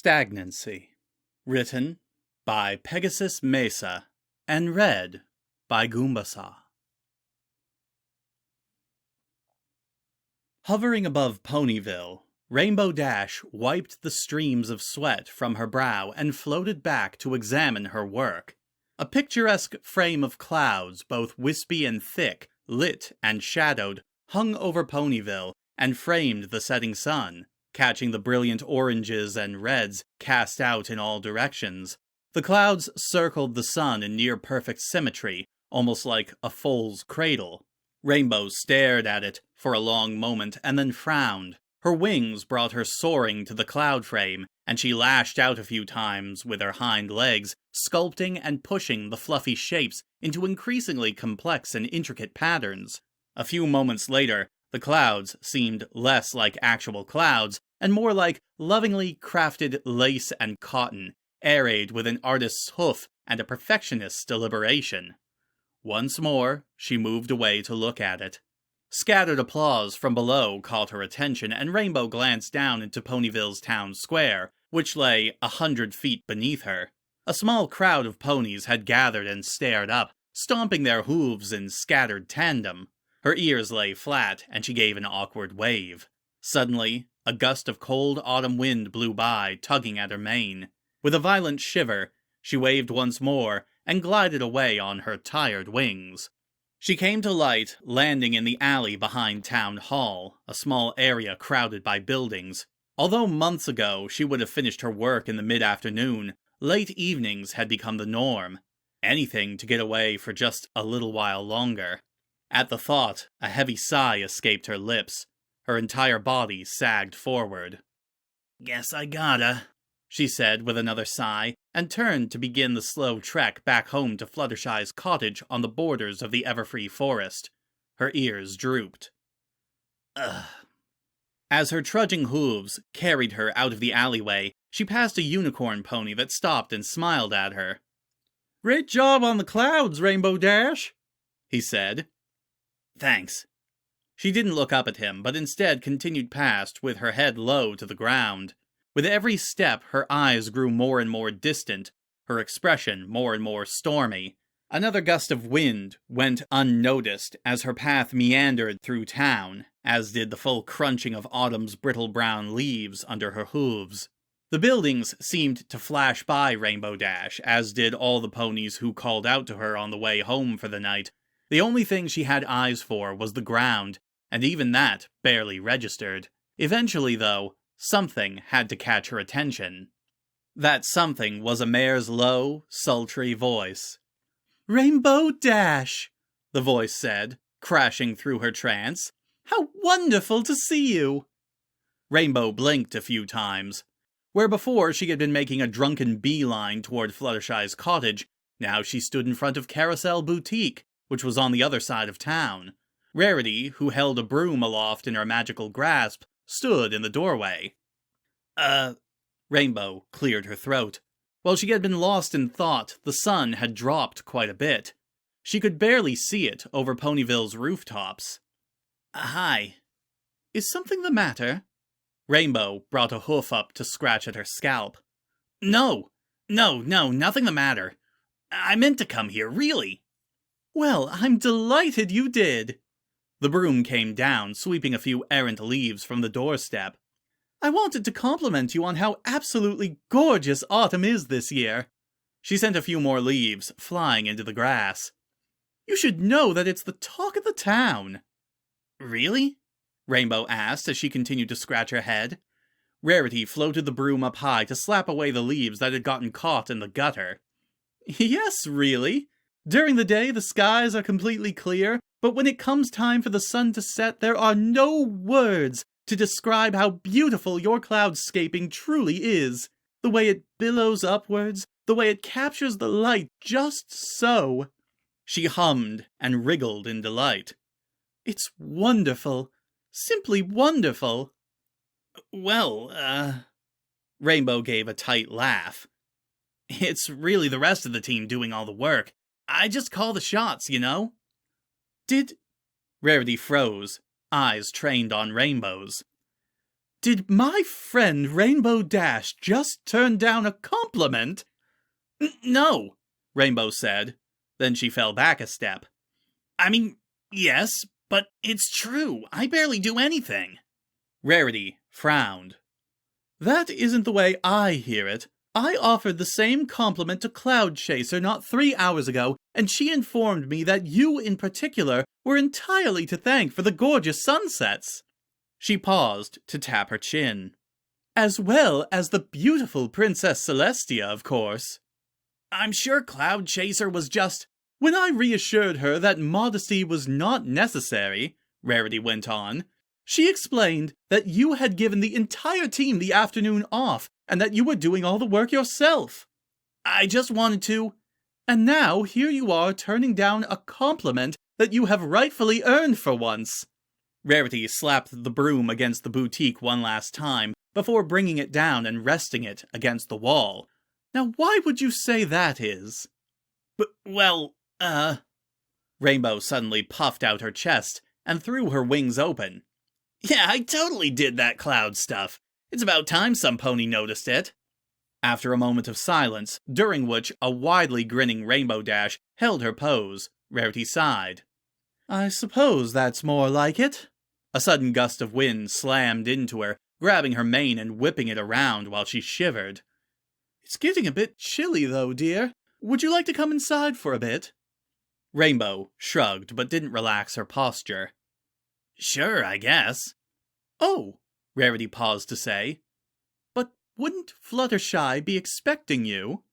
Stagnancy. Written by PegasusMesa and read by Goombasa. Hovering above Ponyville, Rainbow Dash wiped the streams of sweat from her brow and floated back to examine her work. A picturesque frame of clouds, both wispy and thick, lit and shadowed, hung over Ponyville and framed the setting sun, catching the brilliant oranges and reds cast out in all directions. The clouds circled the sun in near-perfect symmetry, almost like a foal's cradle. Rainbow stared at it for a long moment and then frowned. Her wings brought her soaring to the cloud frame, and she lashed out a few times with her hind legs, sculpting and pushing the fluffy shapes into increasingly complex and intricate patterns. A few moments later, the clouds seemed less like actual clouds, and more like lovingly crafted lace and cotton, arrayed with an artist's hoof and a perfectionist's deliberation. Once more, she moved away to look at it. Scattered applause from below caught her attention, and Rainbow glanced down into Ponyville's town square, which lay 100 feet beneath her. A small crowd of ponies had gathered and stared up, stomping their hooves in scattered tandem. Her ears lay flat, and she gave an awkward wave. Suddenly, a gust of cold autumn wind blew by, tugging at her mane. With a violent shiver, she waved once more, and glided away on her tired wings. She came to light, landing in the alley behind Town Hall, a small area crowded by buildings. Although months ago she would have finished her work in the mid-afternoon, late evenings had become the norm. Anything to get away for just a little while longer. At the thought, a heavy sigh escaped her lips. Her entire body sagged forward. "Guess I gotta," she said with another sigh, and turned to begin the slow trek back home to Fluttershy's cottage on the borders of the Everfree Forest. Her ears drooped. Ugh. As her trudging hooves carried her out of the alleyway, she passed a unicorn pony that stopped and smiled at her. "Great job on the clouds, Rainbow Dash," he said. "Thanks." She didn't look up at him, but instead continued past with her head low to the ground. With every step, her eyes grew more and more distant, her expression more and more stormy. Another gust of wind went unnoticed as her path meandered through town, as did the full crunching of autumn's brittle brown leaves under her hooves. The buildings seemed to flash by Rainbow Dash, as did all the ponies who called out to her on the way home for the night. The only thing she had eyes for was the ground, and even that barely registered. Eventually, though, something had to catch her attention. That something was a mare's low, sultry voice. "Rainbow Dash," the voice said, crashing through her trance. "How wonderful to see you!" Rainbow blinked a few times. Where before she had been making a drunken beeline toward Fluttershy's cottage, now she stood in front of Carousel Boutique, which was on the other side of town. Rarity, who held a broom aloft in her magical grasp, stood in the doorway. Rainbow cleared her throat. While she had been lost in thought, the sun had dropped quite a bit. She could barely see it over Ponyville's rooftops. "Hi. Is something the matter?" Rainbow brought a hoof up to scratch at her scalp. No, nothing the matter. I meant to come here, really." "Well, I'm delighted you did." The broom came down, sweeping a few errant leaves from the doorstep. "I wanted to compliment you on how absolutely gorgeous autumn is this year." She sent a few more leaves flying into the grass. "You should know that it's the talk of the town." "Really?" Rainbow asked as she continued to scratch her head. Rarity floated the broom up high to slap away the leaves that had gotten caught in the gutter. "Yes, really. During the day, the skies are completely clear, but when it comes time for the sun to set, there are no words to describe how beautiful your cloudscaping truly is. The way it billows upwards, the way it captures the light just so." She hummed and wriggled in delight. "It's wonderful. Simply wonderful." "Well, Rainbow gave a tight laugh. "It's really the rest of the team doing all the work. I just call the shots, you know." "Did..." Rarity froze, eyes trained on Rainbow's. Did my friend Rainbow Dash just turn down a compliment? No, Rainbow said. Then she fell back a step. I mean, yes, but it's true. I barely do anything. Rarity frowned. That isn't the way I hear it. I offered the same compliment to Cloud Chaser not 3 hours ago, and she informed me that you in particular were entirely to thank for the gorgeous sunsets. She paused to tap her chin. As well as the beautiful Princess Celestia, of course. I'm sure Cloud Chaser was just... When I reassured her that modesty was not necessary, Rarity went on, she explained that you had given the entire team the afternoon off, and that you were doing all the work yourself. I just wanted to... And now here you are turning down a compliment that you have rightfully earned for once. Rarity slapped the broom against the boutique one last time, before bringing it down and resting it against the wall. Now why would you say that is? Rainbow suddenly puffed out her chest and threw her wings open. Yeah, I totally did that cloud stuff. It's about time some pony noticed it. After a moment of silence, during which a widely grinning Rainbow Dash held her pose, Rarity sighed. I suppose that's more like it. A sudden gust of wind slammed into her, grabbing her mane and whipping it around while she shivered. It's getting a bit chilly though, dear. Would you like to come inside for a bit? Rainbow shrugged but didn't relax her posture. Sure, I guess. Oh, Rarity paused to say. But wouldn't Fluttershy be expecting you?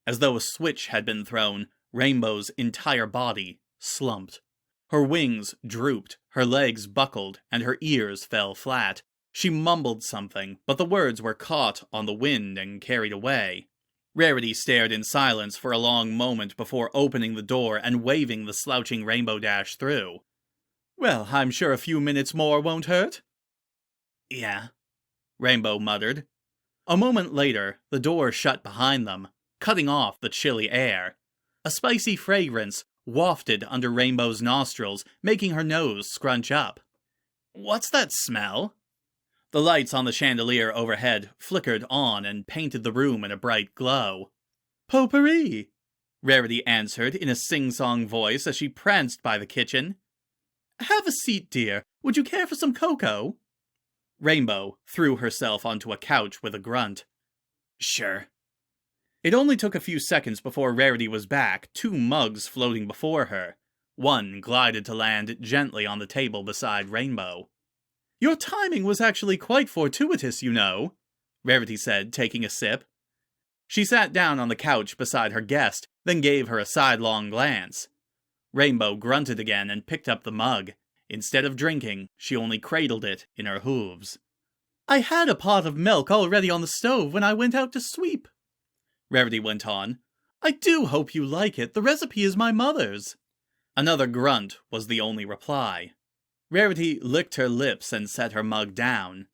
As though a switch had been thrown, Rainbow's entire body slumped. Her wings drooped, her legs buckled, and her ears fell flat. She mumbled something, but the words were caught on the wind and carried away. Rarity stared in silence for a long moment before opening the door and waving the slouching Rainbow Dash through. Well, I'm sure a few minutes more won't hurt. Yeah, Rainbow muttered. A moment later, the door shut behind them, cutting off the chilly air. A spicy fragrance wafted under Rainbow's nostrils, making her nose scrunch up. What's that smell? The lights on the chandelier overhead flickered on and painted the room in a bright glow. Potpourri, Rarity answered in a sing-song voice as she pranced by the kitchen. Have a seat, dear. Would you care for some cocoa? Rainbow threw herself onto a couch with a grunt. Sure. It only took a few seconds before Rarity was back, 2 mugs floating before her. One glided to land gently on the table beside Rainbow. Your timing was actually quite fortuitous, you know, Rarity said, taking a sip. She sat down on the couch beside her guest, then gave her a sidelong glance. Rainbow grunted again and picked up the mug. Instead of drinking, she only cradled it in her hooves. I had a pot of milk already on the stove when I went out to sweep, Rarity went on. I do hope you like it. The recipe is my mother's. Another grunt was the only reply. Rarity licked her lips and set her mug down.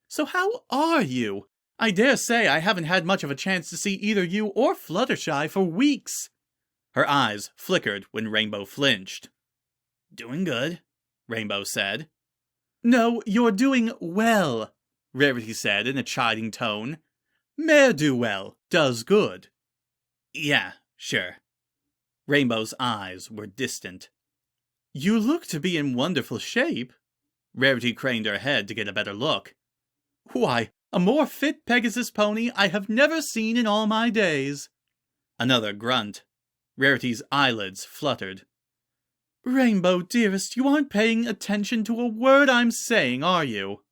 So how are you? I dare say I haven't had much of a chance to see either you or Fluttershy for weeks. Her eyes flickered when Rainbow flinched. Doing good, Rainbow said. No, you're doing well, Rarity said in a chiding tone. Mare do well, does good. Yeah, sure. Rainbow's eyes were distant. You look to be in wonderful shape. Rarity craned her head to get a better look. Why, a more fit Pegasus pony I have never seen in all my days. Another grunt. Rarity's eyelids fluttered. Rainbow, dearest, you aren't paying attention to a word I'm saying, are you?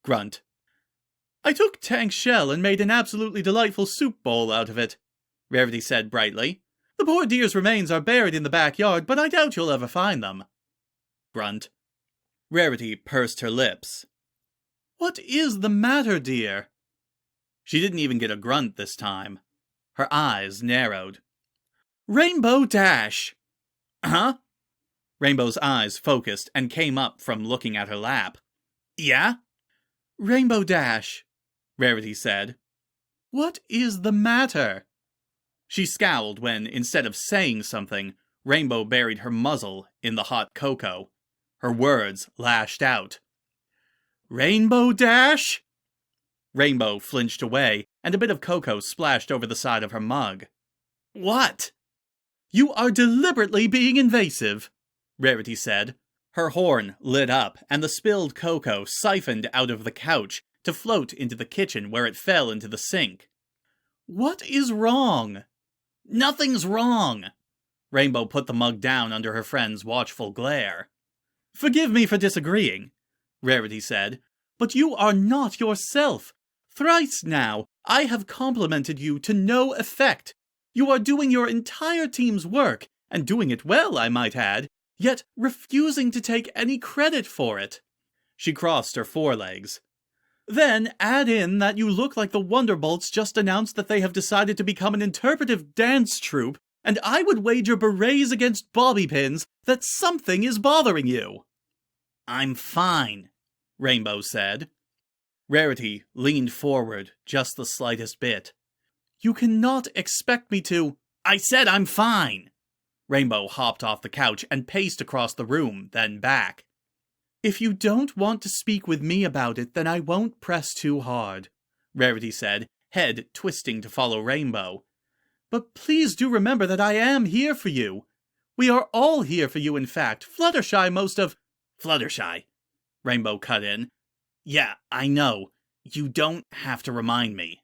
Grunt. I took Tank's shell and made an absolutely delightful soup bowl out of it, Rarity said brightly. The poor dear's remains are buried in the backyard, but I doubt you'll ever find them. Grunt. Rarity pursed her lips. What is the matter, dear? She didn't even get a grunt this time. Her eyes narrowed. Rainbow Dash! Huh? Rainbow's eyes focused and came up from looking at her lap. Yeah? Rainbow Dash, Rarity said. What is the matter? She scowled when, instead of saying something, Rainbow buried her muzzle in the hot cocoa. Her words lashed out. Rainbow Dash? Rainbow flinched away, and a bit of cocoa splashed over the side of her mug. What? You are deliberately being invasive, Rarity said. Her horn lit up, and the spilled cocoa siphoned out of the couch to float into the kitchen where it fell into the sink. What is wrong? Nothing's wrong. Rainbow put the mug down under her friend's watchful glare. Forgive me for disagreeing, Rarity said, but you are not yourself. Thrice now, I have complimented you to no effect. You are doing your entire team's work, and doing it well, I might add, yet refusing to take any credit for it. She crossed her forelegs. Then add in that you look like the Wonderbolts just announced that they have decided to become an interpretive dance troupe, and I would wager berets against bobby pins that something is bothering you. I'm fine, Rainbow said. Rarity leaned forward just the slightest bit. You cannot expect me to... I said I'm fine! Rainbow hopped off the couch and paced across the room, then back. If you don't want to speak with me about it, then I won't press too hard, Rarity said, head twisting to follow Rainbow. But please do remember that I am here for you. We are all here for you, in fact. Fluttershy most of... Fluttershy, Rainbow cut in. Yeah, I know. You don't have to remind me.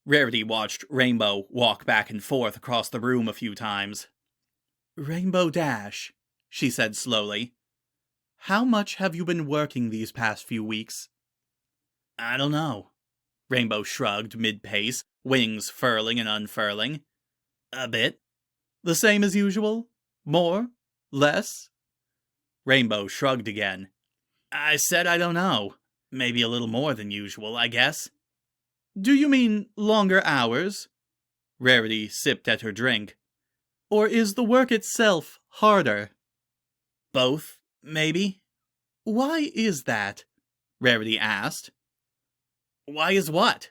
Rarity watched Rainbow walk back and forth across the room a few times. Rainbow Dash, she said slowly. How much have you been working these past few weeks? I don't know. Rainbow shrugged mid-pace, wings furling and unfurling. A bit. The same as usual? More? Less? Rainbow shrugged again. I said I don't know. Maybe a little more than usual, I guess. Do you mean longer hours? Rarity sipped at her drink. Or is the work itself harder? Both, maybe. Why is that? Rarity asked. Why is what?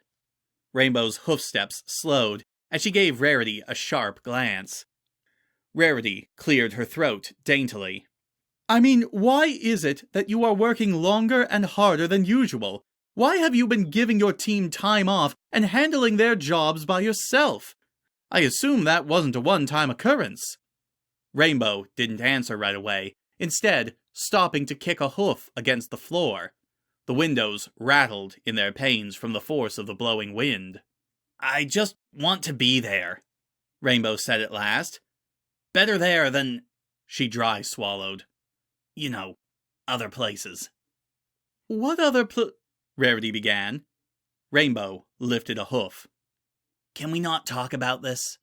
Rainbow's hoofsteps slowed as she gave Rarity a sharp glance. Rarity cleared her throat daintily. I mean, why is it that you are working longer and harder than usual? Why have you been giving your team time off and handling their jobs by yourself? I assume that wasn't a one-time occurrence. Rainbow didn't answer right away, instead stopping to kick a hoof against the floor. The windows rattled in their panes from the force of the blowing wind. I just want to be there, Rainbow said at last. Better there than... She dry swallowed. You know, other places. What other Rarity began. Rainbow lifted a hoof. Can we not talk about this?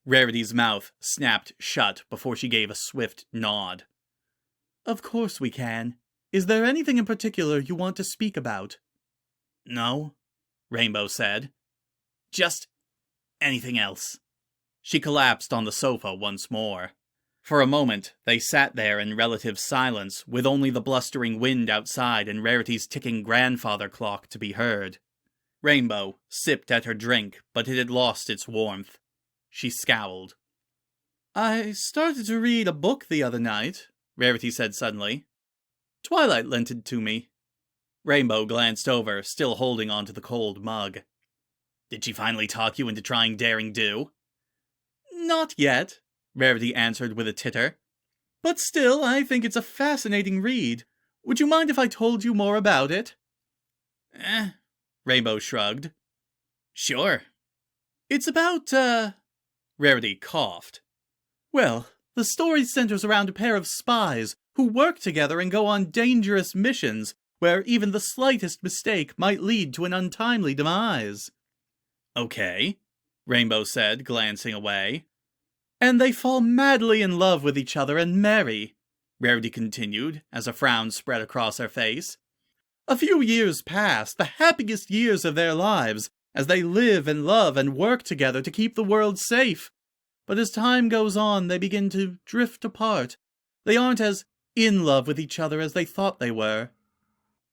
Rarity's mouth snapped shut before she gave a swift nod. Of course we can. Is there anything in particular you want to speak about? No, Rainbow said. Just anything else. She collapsed on the sofa once more. For a moment, they sat there in relative silence, with only the blustering wind outside and Rarity's ticking grandfather clock to be heard. Rainbow sipped at her drink, but it had lost its warmth. She scowled. I started to read a book the other night, Rarity said suddenly. Twilight lent it to me. Rainbow glanced over, still holding onto the cold mug. Did she finally talk you into trying Daring Do? Not yet, Rarity answered with a titter. But still, I think it's a fascinating read. Would you mind if I told you more about it? Rainbow shrugged. Sure. It's about, Rarity coughed. Well, the story centers around a pair of spies who work together and go on dangerous missions where even the slightest mistake might lead to an untimely demise. Okay, Rainbow said, glancing away. And they fall madly in love with each other and marry, Rarity continued, as a frown spread across her face. A few years pass, the happiest years of their lives, as they live and love and work together to keep the world safe. But as time goes on, they begin to drift apart. They aren't as in love with each other as they thought they were.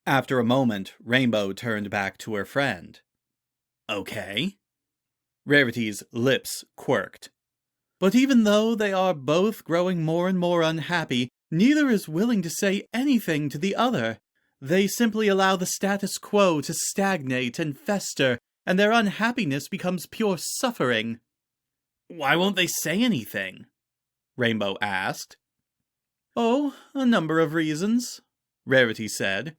After a moment, Rainbow turned back to her friend. Okay. Rarity's lips quirked. But even though they are both growing more and more unhappy, neither is willing to say anything to the other. They simply allow the status quo to stagnate and fester, and their unhappiness becomes pure suffering. Why won't they say anything? Rainbow asked. Oh, a number of reasons, Rarity said.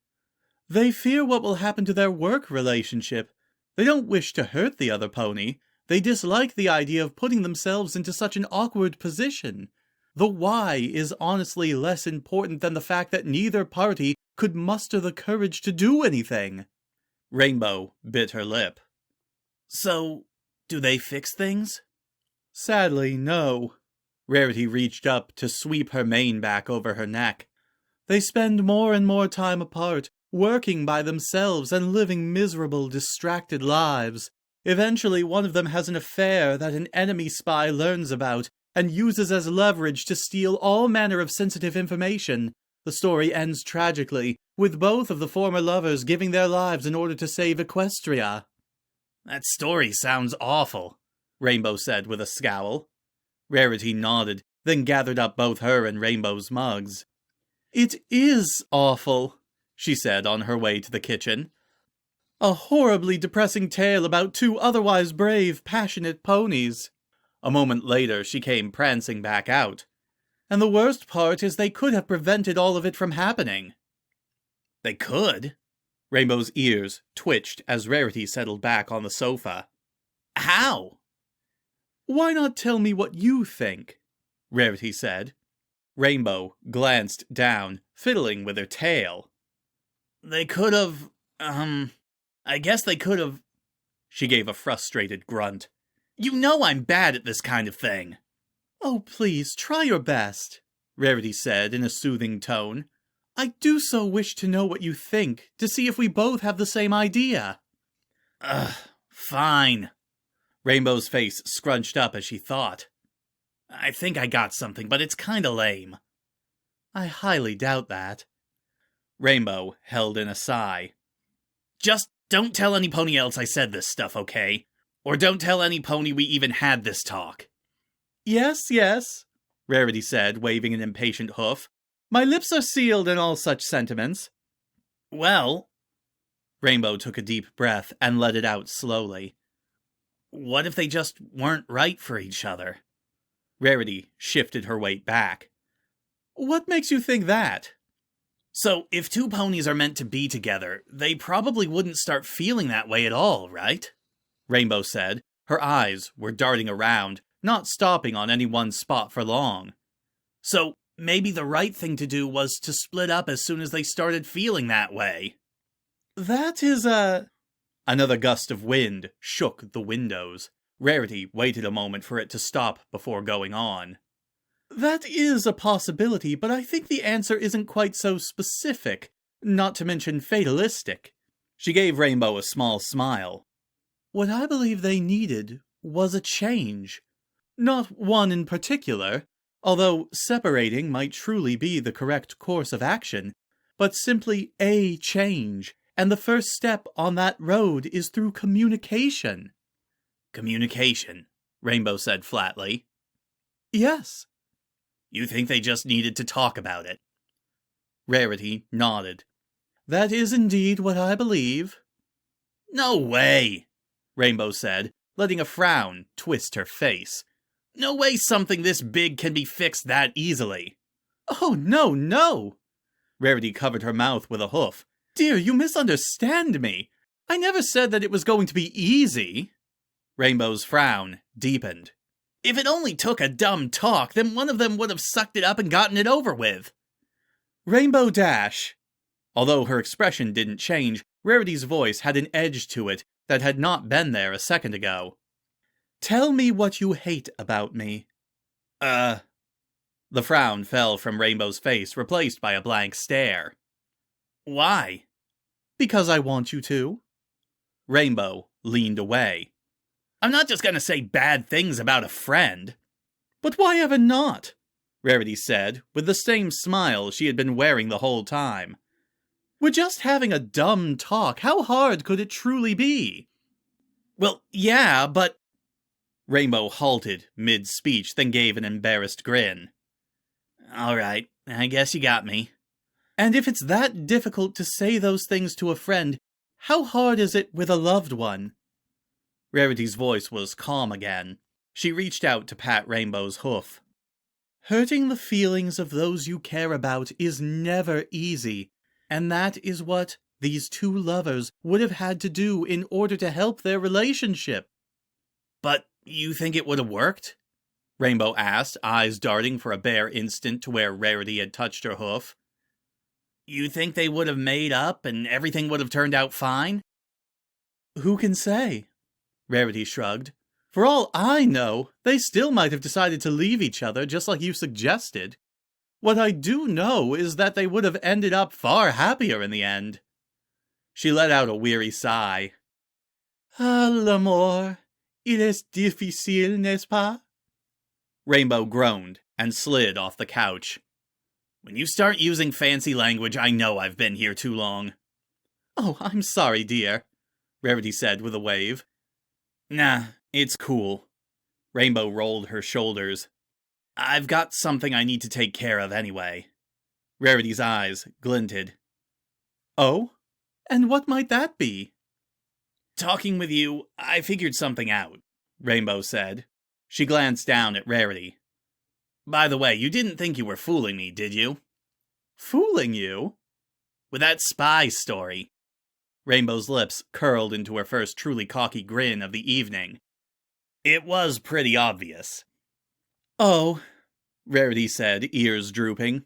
They fear what will happen to their work relationship. They don't wish to hurt the other pony. They dislike the idea of putting themselves into such an awkward position. The why is honestly less important than the fact that neither party could muster the courage to do anything. Rainbow bit her lip. So, do they fix things? Sadly, no. Rarity reached up to sweep her mane back over her neck. They spend more and more time apart, working by themselves and living miserable, distracted lives. Eventually, one of them has an affair that an enemy spy learns about and uses as leverage to steal all manner of sensitive information. The story ends tragically, with both of the former lovers giving their lives in order to save Equestria. That story sounds awful, Rainbow said with a scowl. Rarity nodded, then gathered up both her and Rainbow's mugs. It is awful, she said on her way to the kitchen. A horribly depressing tale about two otherwise brave, passionate ponies. A moment later, she came prancing back out. And the worst part is they could have prevented all of it from happening. They could? Rainbow's ears twitched as Rarity settled back on the sofa. How? Why not tell me what you think? Rarity said. Rainbow glanced down, fiddling with her tail. They could have, I guess they could have... She gave a frustrated grunt. You know I'm bad at this kind of thing. Oh, please, try your best, Rarity said in a soothing tone. I do so wish to know what you think, to see if we both have the same idea. Fine. Rainbow's face scrunched up as she thought. I think I got something, but it's kinda lame. I highly doubt that. Rainbow held in a sigh. Just don't tell any pony else I said this stuff, okay? Or don't tell any pony we even had this talk. Yes, yes, Rarity said, waving an impatient hoof. My lips are sealed in all such sentiments. Well... Rainbow took a deep breath and let it out slowly. What if they just weren't right for each other? Rarity shifted her weight back. What makes you think that? So, if two ponies are meant to be together, they probably wouldn't start feeling that way at all, right? Rainbow said. Her eyes were darting around, not stopping on any one spot for long. So, maybe the right thing to do was to split up as soon as they started feeling that way. That is Another gust of wind shook the windows. Rarity waited a moment for it to stop before going on. That is a possibility, but I think the answer isn't quite so specific, not to mention fatalistic. She gave Rainbow a small smile. What I believe they needed was a change. Not one in particular, although separating might truly be the correct course of action, but simply a change, and the first step on that road is through communication. Communication, Rainbow said flatly. Yes. You think they just needed to talk about it? Rarity nodded. That is indeed what I believe. No way, Rainbow said, letting a frown twist her face. No way something this big can be fixed that easily. Oh, no! Rarity covered her mouth with a hoof. Dear, you misunderstand me. I never said that it was going to be easy. Rainbow's frown deepened. If it only took a dumb talk, then one of them would have sucked it up and gotten it over with. Rainbow Dash. Although her expression didn't change, Rarity's voice had an edge to it that had not been there a second ago. Tell me what you hate about me. The frown fell from Rainbow's face, replaced by a blank stare. Why? Because I want you to. Rainbow leaned away. I'm not just gonna say bad things about a friend. But why ever not? Rarity said, with the same smile she had been wearing the whole time. We're just having a dumb talk. How hard could it truly be? Well, yeah, but... Rainbow halted mid-speech, then gave an embarrassed grin. All right, I guess you got me. And if it's that difficult to say those things to a friend, how hard is it with a loved one? Rarity's voice was calm again. She reached out to pat Rainbow's hoof. Hurting the feelings of those you care about is never easy, and that is what these two lovers would have had to do in order to help their relationship. But you think it would have worked? Rainbow asked, eyes darting for a bare instant to where Rarity had touched her hoof. You think they would have made up and everything would have turned out fine? Who can say? Rarity shrugged. For all I know, they still might have decided to leave each other just like you suggested. What I do know is that they would have ended up far happier in the end. She let out a weary sigh. Ah, l'amour, il est difficile, n'est-ce pas? Rainbow groaned and slid off the couch. When you start using fancy language, I know I've been here too long. Oh, I'm sorry, dear, Rarity said with a wave. Nah, it's cool. Rainbow rolled her shoulders. I've got something I need to take care of anyway. Rarity's eyes glinted. Oh? And what might that be? Talking with you, I figured something out, Rainbow said. She glanced down at Rarity. By the way, you didn't think you were fooling me, did you? Fooling you? With that spy story. Rainbow's lips curled into her first truly cocky grin of the evening. It was pretty obvious. Oh, Rarity said, ears drooping.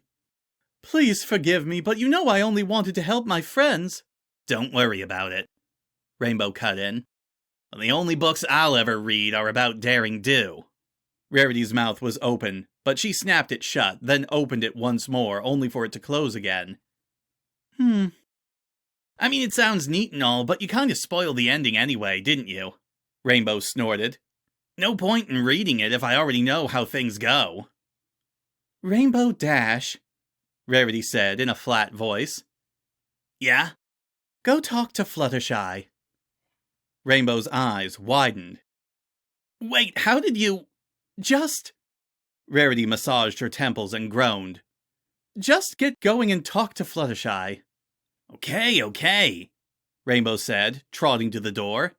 Please forgive me, but you know I only wanted to help my friends. Don't worry about it, Rainbow cut in. The only books I'll ever read are about daring do. Rarity's mouth was open, but she snapped it shut, then opened it once more, only for it to close again. I mean, it sounds neat and all, but you kinda spoiled the ending anyway, didn't you? Rainbow snorted. No point in reading it if I already know how things go. Rainbow Dash, Rarity said in a flat voice. Yeah? Go talk to Fluttershy. Rainbow's eyes widened. Wait, how did you... Just... Rarity massaged her temples and groaned. Just get going and talk to Fluttershy. Okay, Rainbow said, trotting to the door.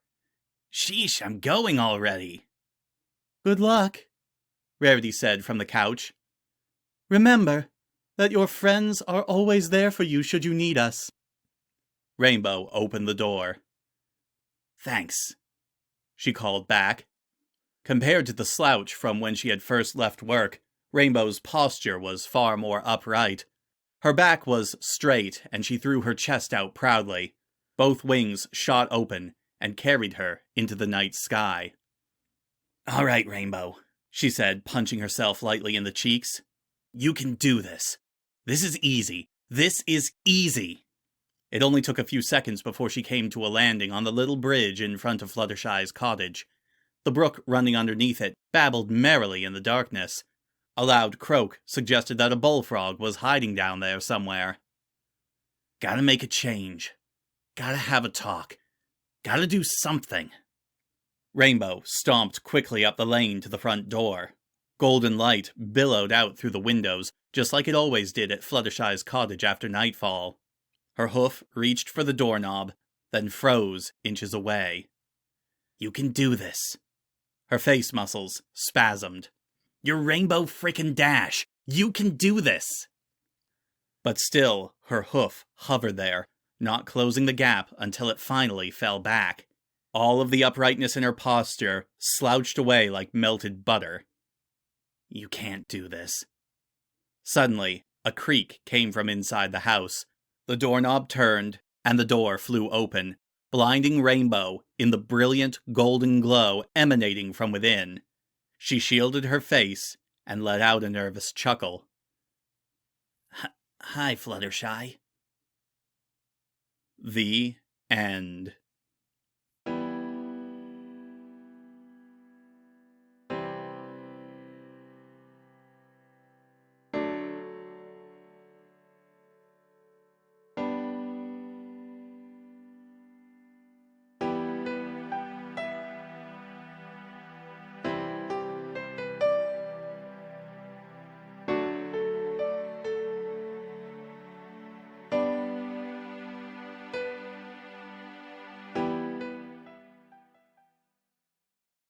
Sheesh, I'm going already. Good luck, Rarity said from the couch. Remember that your friends are always there for you should you need us. Rainbow opened the door. Thanks, she called back. Compared to the slouch from when she had first left work, Rainbow's posture was far more upright. Her back was straight, and she threw her chest out proudly. Both wings shot open and carried her into the night sky. All right, Rainbow, she said, punching herself lightly in the cheeks. You can do this. This is easy. This is easy. It only took a few seconds before she came to a landing on the little bridge in front of Fluttershy's cottage. The brook running underneath it babbled merrily in the darkness. A loud croak suggested that a bullfrog was hiding down there somewhere. Gotta make a change. Gotta have a talk. Gotta do something. Rainbow stomped quickly up the lane to the front door. Golden light billowed out through the windows, just like it always did at Fluttershy's cottage after nightfall. Her hoof reached for the doorknob, then froze inches away. You can do this. Her face muscles spasmed. You're Rainbow frickin' Dash. You can do this. But still, her hoof hovered there, not closing the gap until it finally fell back. All of the uprightness in her posture slouched away like melted butter. You can't do this. Suddenly, a creak came from inside the house. The doorknob turned, and the door flew open, blinding Rainbow in the brilliant golden glow emanating from within. She shielded her face and let out a nervous chuckle. Hi, Fluttershy. The end.